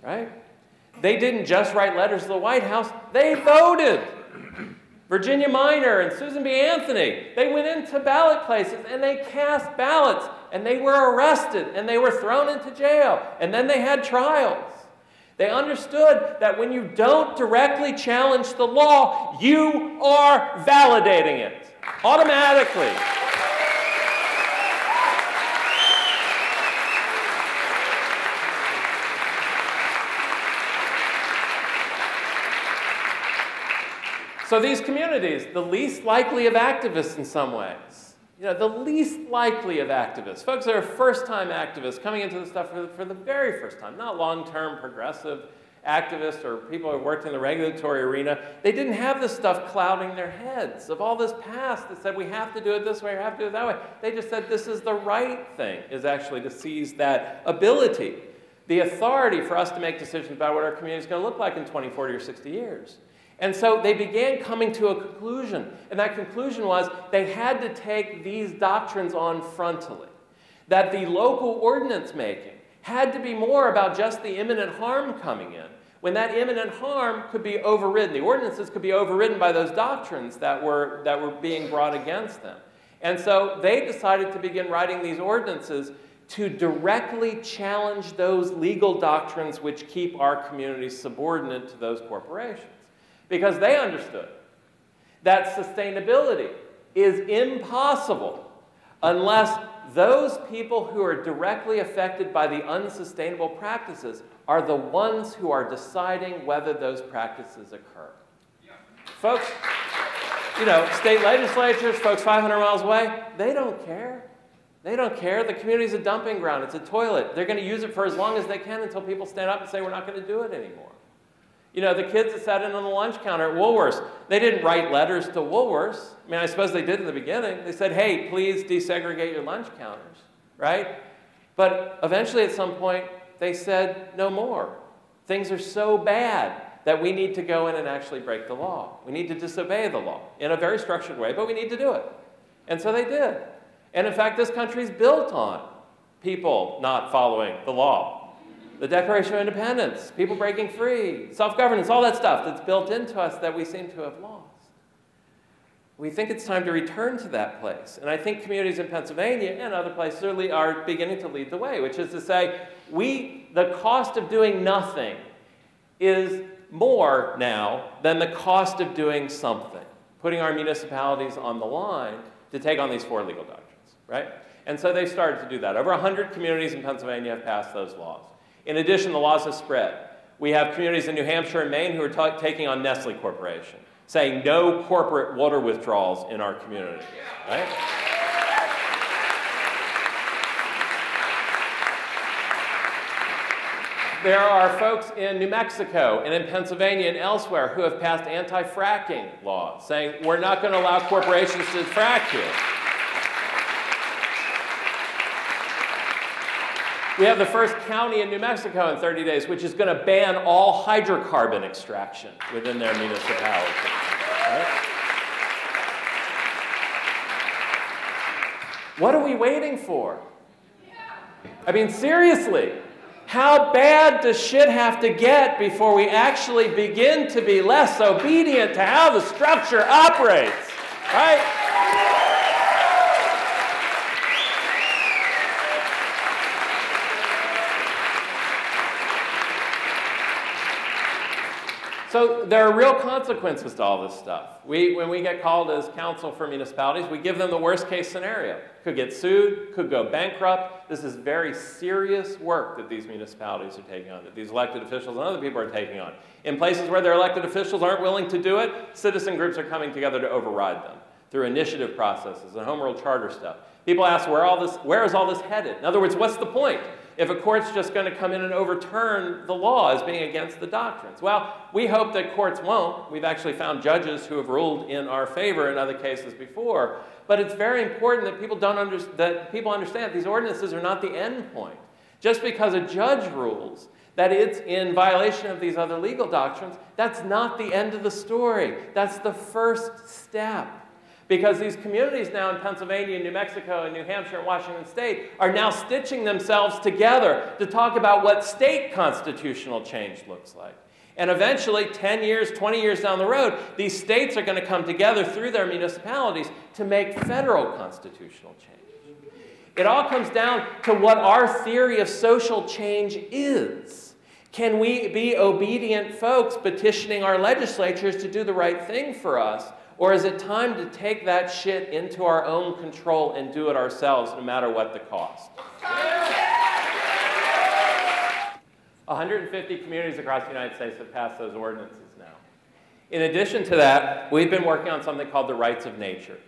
right? They didn't just write letters to the White House, they voted. Virginia Minor and Susan B. Anthony, they went into ballot places and they cast ballots and they were arrested and they were thrown into jail and then they had trials. They understood that when you don't directly challenge the law, you are validating it automatically. So these communities, the least likely of activists in some ways, you know, the least likely of activists, folks that are first-time activists coming into this stuff for the very first time, not long-term progressive activists or people who worked in the regulatory arena, they didn't have this stuff clouding their heads of all this past that said we have to do it this way or have to do it that way. They just said this is the right thing, is actually to seize that ability, the authority for us to make decisions about what our community is going to look like in 20, 40, or 60 years. And so they began coming to a conclusion, and that conclusion was they had to take these doctrines on frontally, that the local ordinance making had to be more about just the imminent harm coming in, when that imminent harm could be overridden. The ordinances could be overridden by those doctrines that were being brought against them. And so they decided to begin writing these ordinances to directly challenge those legal doctrines which keep our communities subordinate to those corporations. Because they understood that sustainability is impossible unless those people who are directly affected by the unsustainable practices are the ones who are deciding whether those practices occur. Folks, you know, state legislatures, folks 500 miles away, they don't care. They don't care. The community's a dumping ground. It's a toilet. They're going to use it for as long as they can until people stand up and say, we're not going to do it anymore. You know, the kids that sat in on the lunch counter at Woolworths, they didn't write letters to Woolworths. I mean, I suppose they did in the beginning. They said, hey, please desegregate your lunch counters, right? But eventually at some point, they said, no more. Things are so bad that we need to go in and actually break the law. We need to disobey the law in a very structured way, but we need to do it. And so they did. And in fact, this country's built on people not following the law. The Declaration of Independence, people breaking free, self-governance, all that stuff that's built into us that we seem to have lost. We think it's time to return to that place. And I think communities in Pennsylvania and other places are beginning to lead the way, which is to say, the cost of doing nothing is more now than the cost of doing something, putting our municipalities on the line to take on these 4 legal doctrines, right? And so they've started to do that. Over 100 communities in Pennsylvania have passed those laws. In addition, the laws have spread. We have communities in New Hampshire and Maine who are taking on Nestle Corporation, saying no corporate water withdrawals in our community, right? There are folks in New Mexico and in Pennsylvania and elsewhere who have passed anti-fracking laws, saying we're not going to allow corporations to frack here. We have the first county in New Mexico in 30 days, which is going to ban all hydrocarbon extraction within their municipality. Right? What are we waiting for? I mean, seriously, how bad does shit have to get before we actually begin to be less obedient to how the structure operates, right? So there are real consequences to all this stuff. When we get called as counsel for municipalities, we give them the worst case scenario. Could get sued, could go bankrupt. This is very serious work that these municipalities are taking on, that these elected officials and other people are taking on. In places where their elected officials aren't willing to do it, citizen groups are coming together to override them through initiative processes and home rule charter stuff. People ask, where is all this headed? In other words, what's the point? If a court's just going to come in and overturn the law as being against the doctrines. Well, we hope that courts won't. We've actually found judges who have ruled in our favor in other cases before. But it's very important that people understand these ordinances are not the end point. Just because a judge rules that it's in violation of these other legal doctrines, that's not the end of the story. That's the first step. Because these communities now in Pennsylvania, New Mexico, and New Hampshire, and Washington State are now stitching themselves together to talk about what state constitutional change looks like. And eventually, 10 years, 20 years down the road, these states are going to come together through their municipalities to make federal constitutional change. It all comes down to what our theory of social change is. Can we be obedient folks petitioning our legislatures to do the right thing for us? Or is it time to take that shit into our own control and do it ourselves, no matter what the cost? 150 communities across the United States have passed those ordinances now. In addition to that, we've been working on something called the rights of nature.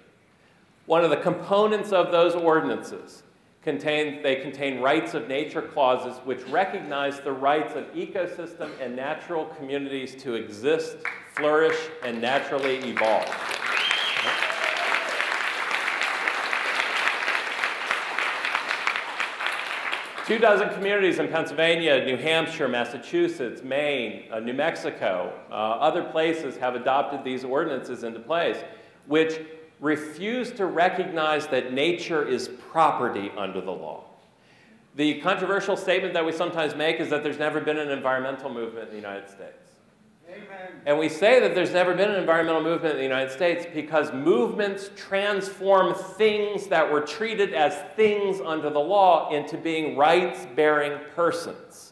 One of the components of those ordinances contain rights of nature clauses which recognize the rights of ecosystem and natural communities to exist, flourish, and naturally evolve. 24 communities in Pennsylvania, New Hampshire, Massachusetts, Maine, New Mexico, other places have adopted these ordinances into place, which refuse to recognize that nature is property under the law. The controversial statement that we sometimes make is that there's never been an environmental movement in the United States. Amen. And we say that there's never been an environmental movement in the United States because movements transform things that were treated as things under the law into being rights-bearing persons.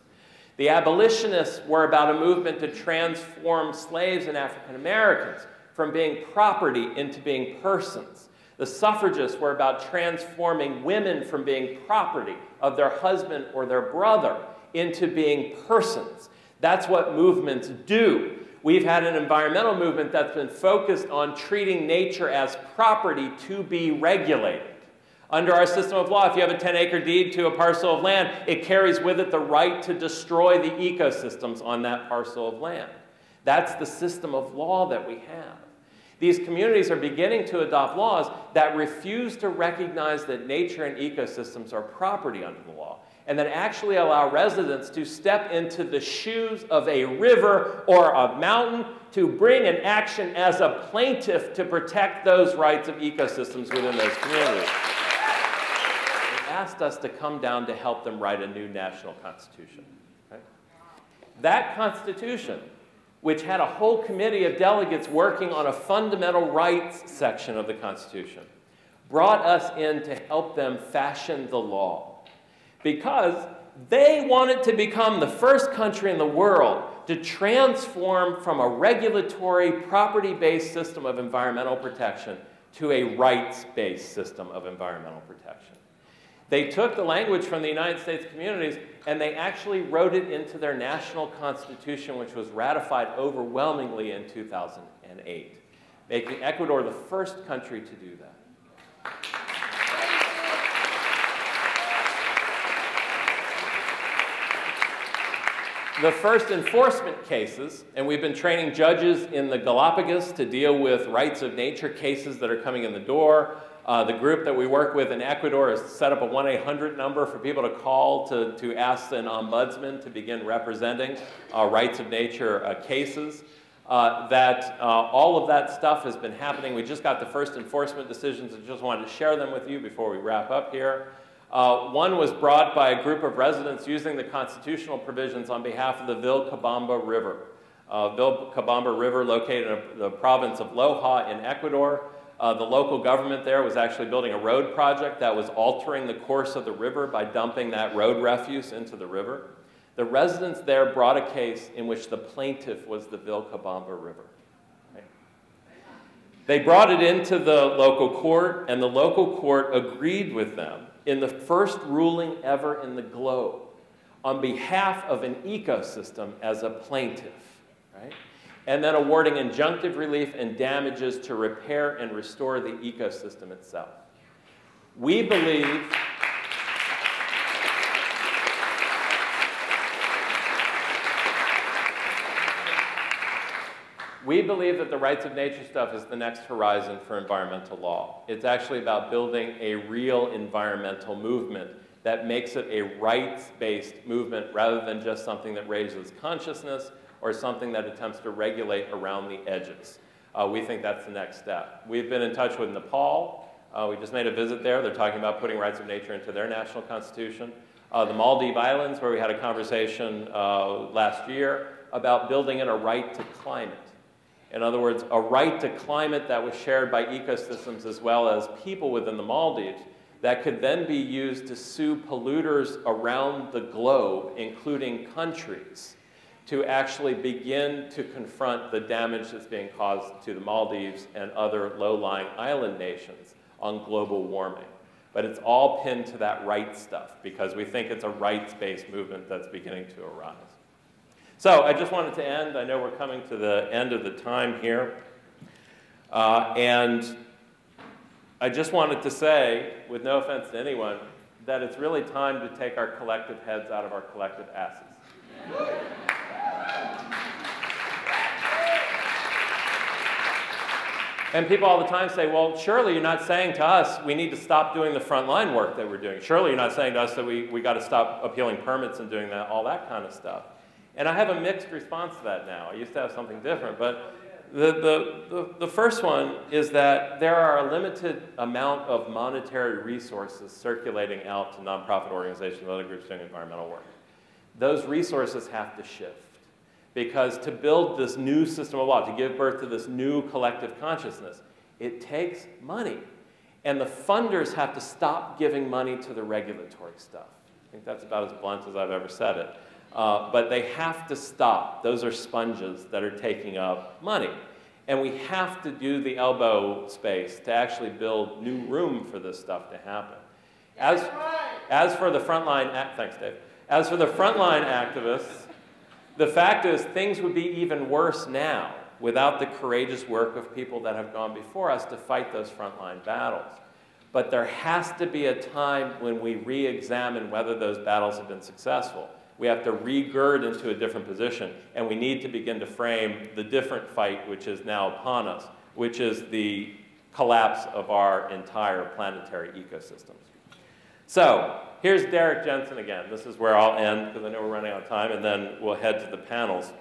The abolitionists were about a movement to transform slaves and African Americans, from being property into being persons. The suffragists were about transforming women from being property of their husband or their brother into being persons. That's what movements do. We've had an environmental movement that's been focused on treating nature as property to be regulated. Under our system of law, if you have a 10-acre deed to a parcel of land, it carries with it the right to destroy the ecosystems on that parcel of land. That's the system of law that we have. These communities are beginning to adopt laws that refuse to recognize that nature and ecosystems are property under the law, and that actually allow residents to step into the shoes of a river or a mountain to bring an action as a plaintiff to protect those rights of ecosystems within those communities. They asked us to come down to help them write a new national constitution. Okay? That constitution, which had a whole committee of delegates working on a fundamental rights section of the Constitution, brought us in to help them fashion the law. Because they wanted to become the first country in the world to transform from a regulatory, property-based system of environmental protection to a rights-based system of environmental protection. They took the language from the United States communities and they actually wrote it into their national constitution, which was ratified overwhelmingly in 2008, making Ecuador the first country to do that. The first enforcement cases, and we've been training judges in the Galapagos to deal with rights of nature cases that are coming in the door. The group that we work with in Ecuador has set up a 1-800 number for people to call to ask an ombudsman to begin representing rights of nature cases. All of that stuff has been happening. We just got the first enforcement decisions. I just wanted to share them with you before we wrap up here. One was brought by a group of residents using the constitutional provisions on behalf of the Vilcabamba River. Vilcabamba River, located in the province of Loja in Ecuador. The local government there was actually building a road project that was altering the course of the river by dumping that road refuse into the river. The residents there brought a case in which the plaintiff was the Vilcabamba River. Right? They brought it into the local court, and the local court agreed with them in the first ruling ever in the globe on behalf of an ecosystem as a plaintiff, right? And then awarding injunctive relief and damages to repair and restore the ecosystem itself. We believe that the rights of nature stuff is the next horizon for environmental law. It's actually about building a real environmental movement that makes it a rights-based movement rather than just something that raises consciousness or something that attempts to regulate around the edges. We think that's the next step. We've been in touch with Nepal. We just made a visit there. They're talking about putting rights of nature into their national constitution. The Maldives Islands, where we had a conversation last year about building in a right to climate. In other words, a right to climate that was shared by ecosystems as well as people within the Maldives that could then be used to sue polluters around the globe, including countries, to actually begin to confront the damage that's being caused to the Maldives and other low-lying island nations on global warming. But it's all pinned to that rights stuff because we think it's a rights-based movement that's beginning to arise. So I just wanted to end. I know we're coming to the end of the time here. And I just wanted to say, with no offense to anyone, that it's really time to take our collective heads out of our collective asses. And people all the time say, well, surely you're not saying to us we need to stop doing the frontline work that we're doing. Surely you're not saying to us that we got to stop appealing permits and doing that, all that kind of stuff. And I have a mixed response to that now. I used to have something different. But the first one is that there are a limited amount of monetary resources circulating out to nonprofit organizations and other groups doing environmental work. Those resources have to shift. Because to build this new system of law, to give birth to this new collective consciousness, it takes money. And the funders have to stop giving money to the regulatory stuff. I think that's about as blunt as I've ever said it. But they have to stop. Those are sponges that are taking up money. And we have to do the elbow space to actually build new room for this stuff to happen. As for the frontline, thanks, Dave. As for the frontline activists, the fact is things would be even worse now without the courageous work of people that have gone before us to fight those frontline battles. But there has to be a time when we re-examine whether those battles have been successful. We have to re-gird into a different position, and we need to begin to frame the different fight which is now upon us, which is the collapse of our entire planetary ecosystems. So, here's Derek Jensen again. This is where I'll end, because I know we're running out of time, and then we'll head to the panels.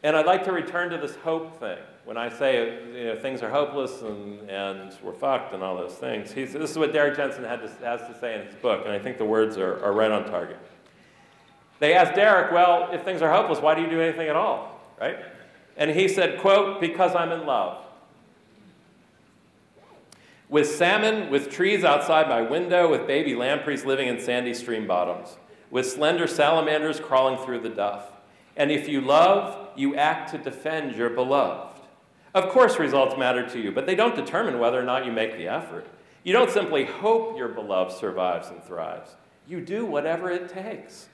And I'd like to return to this hope thing. When I say things are hopeless and we're fucked and all those things, this is what Derek Jensen has to say in his book, and I think the words are right on target. They asked Derek, well, if things are hopeless, why do you do anything at all, right? And he said, quote, because I'm in love. With salmon, with trees outside my window, with baby lampreys living in sandy stream bottoms, with slender salamanders crawling through the duff. And if you love, you act to defend your beloved. Of course results matter to you, but they don't determine whether or not you make the effort. You don't simply hope your beloved survives and thrives. You do whatever it takes.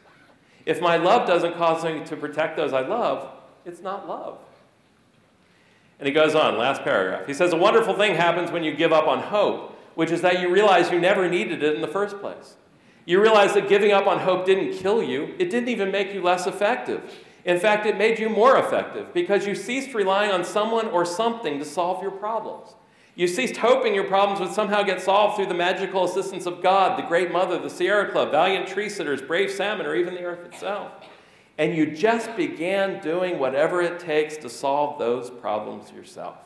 If my love doesn't cause me to protect those I love, it's not love. And he goes on, last paragraph. He says, a wonderful thing happens when you give up on hope, which is that you realize you never needed it in the first place. You realize that giving up on hope didn't kill you. It didn't even make you less effective. In fact, it made you more effective because you ceased relying on someone or something to solve your problems. You ceased hoping your problems would somehow get solved through the magical assistance of God, the Great Mother, the Sierra Club, valiant tree sitters, brave salmon, or even the earth itself. And you just began doing whatever it takes to solve those problems yourself.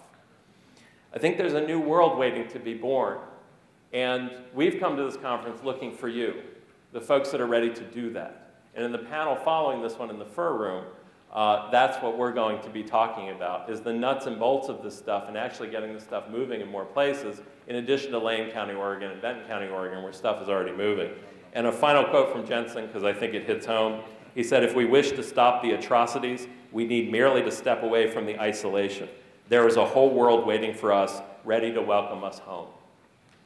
I think there's a new world waiting to be born. And we've come to this conference looking for you, the folks that are ready to do that. And in the panel following this one in the fur room, that's what we're going to be talking about, is the nuts and bolts of this stuff and actually getting this stuff moving in more places, in addition to Lane County, Oregon, and Benton County, Oregon, where stuff is already moving. And a final quote from Jensen, because I think it hits home. He said, if we wish to stop the atrocities, we need merely to step away from the isolation. There is a whole world waiting for us, ready to welcome us home.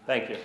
Thank you.